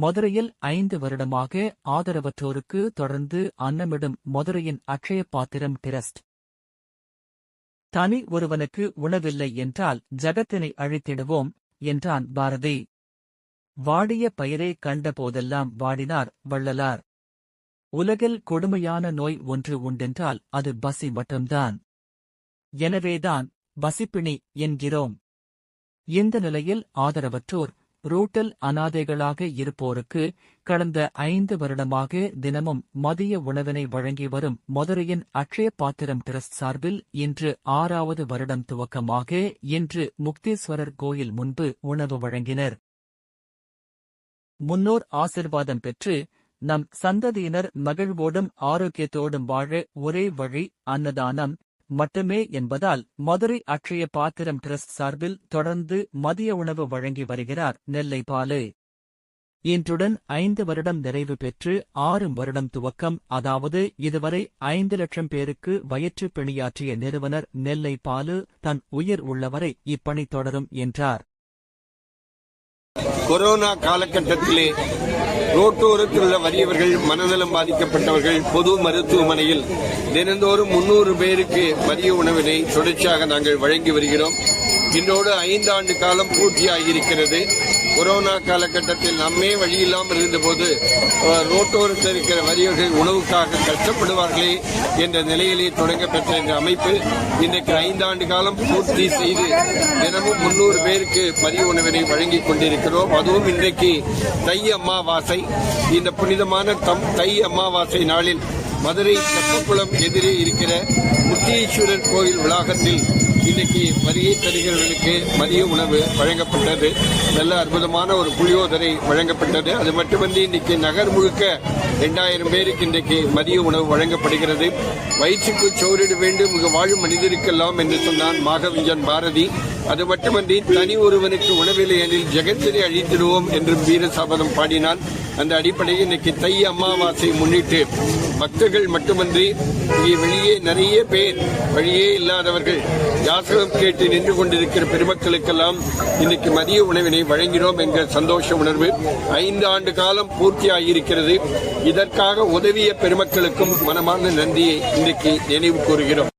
மதுரையில் 5 வருடமாக ஆதரவற்றோருக்கு தொடர்ந்து அன்னமிடும் மதுரையின் அக்ஷய பாத்திரம் டிரஸ்ட். தனி ஒருவனுக்கு உணவில்லை என்றால் ஜகத்தினை அழித்திடுவோம் என்றான் பாரதி. வாடிய பயிரை கண்ட போதெல்லாம் வாடினார் வள்ளலார். உலகில் கொடுமையான நோய் ஒன்று உண்டென்றால் அது பசி மட்டும்தான். எனவேதான் பசிப்பிணி என்கிறோம். இந்த நிலையில் ஆதரவற்றோர், ரோட்டில் அனாதைகளாக இருப்போருக்கு கடந்த 5 வருடமாக தினமும் மதிய உணவினை வழங்கி வரும் மதுரையின் அக்ஷய பாத்திரம் டிரஸ்ட் சார்பில் இன்று 6வது வருடம் துவக்கமாக இன்று முக்தீஸ்வரர் கோயில் முன்பு உணவு வழங்கினர். முன்னோர் ஆசிர்வாதம் பெற்று நம் சந்ததியினர் மகிழ்வோடும் ஆரோக்கியத்தோடும் வாழ ஒரே வழி அன்னதானம் மட்டுமே என்பதால் மதுரை அக்ஷய பாத்திரம் டிரஸ்ட் சார்பில் தொடர்ந்து மதிய உணவு வழங்கி வருகிறார் நெல்லை பாலு. இன்றுடன் 5 வருடம் நிறைவு பெற்று 6 வருடம் துவக்கம். அதாவது இதுவரை 5 லட்சம் பேருக்கு வயிற்றுப் பணியாற்றிய நிறுவனர் நெல்லை பாலு தன் உயிர் உள்ளவரை இப்பணி தொடரும் என்றார். கொரோனா காலகட்டத்திலே ரோட்டோரத்தில் உள்ள வறியவர்கள், மனநலம் பாதிக்கப்பட்டவர்கள் பொது மருத்துவமனையில் தினந்தோறும் 300 பேருக்கு மதிய உணவினை தொடர்ச்சியாக நாங்கள் வழங்கி வருகிறோம். இன்றோடு 5 ஆண்டு காலம் பூர்த்தியாகியிருக்கிறது. கொரோனா காலகட்டத்தில் நம்மே வழியில்லாமல் இருந்தபோது ரோட்டோரத்தில் இருக்கிற வறியவர்கள் உணவுக்காக கஷ்டப்படுவார்களே என்ற நிலையிலே தொடங்கப்பெற்ற இந்த அமைப்பு இன்றைக்கு 5 ஆண்டு காலம் பூர்த்தி செய்து தினமும் 300 பேருக்கு மதிய உணவினை வழங்கிக் கொண்டிருக்கிறோம். அதுவும் இன்றைக்கு தை அமாவாசை. இந்த புனிதமான தை அமாவாசை நாளில் மதுரை தெப்பக்குளம் எதிரே இருக்கிற முக்தீஸ்வரர் கோயில் வளாகத்தில் இன்னைக்கு வருகை தருகிறவர்களுக்கு மதிய உணவு வழங்கப்பட்டது. நல்ல அற்புதமான ஒரு புளியோதரை வழங்கப்பட்டது. அது மட்டுமன்றி இன்னைக்கு நகர் முழுக்க 2000 பேருக்கு இன்றைக்கு மதிய உணவு வழங்கப்படுகிறது. வயிற்றுக்கு சோறிட வேண்டும் இங்கு வாழும் மனிதருக்கெல்லாம் என்று சொன்னான் மாகவிஞ்சன் பாரதி. அது மட்டுமன்றி தனி ஒருவனுக்கு உணவில்லை எனில் ஜெகத்தினை அழித்திடுவோம் என்று வீர சபதம் பாடினான். அந்த அடிப்படையில் இன்னைக்கு தை அமாவாசை முன்னிட்டு பக்தர்கள் மட்டுமன்றி இங்கே வெளியே நிறைய பேர் வழியே இல்லாதவர்கள் யாசகம் கேட்டு நின்று கொண்டிருக்கிற பெருமக்களுக்கெல்லாம் இன்னைக்கு மதிய உணவினை வழங்கினோம் என்கிற சந்தோஷ உணர்வு 5 ஆண்டு காலம் பூர்த்தியாகியிருக்கிறது. இதற்காக உதவிய பெருமக்களுக்கும் மனமார்ந்த நன்றியை இன்றைக்கு நினைவு கூறுகிறோம்.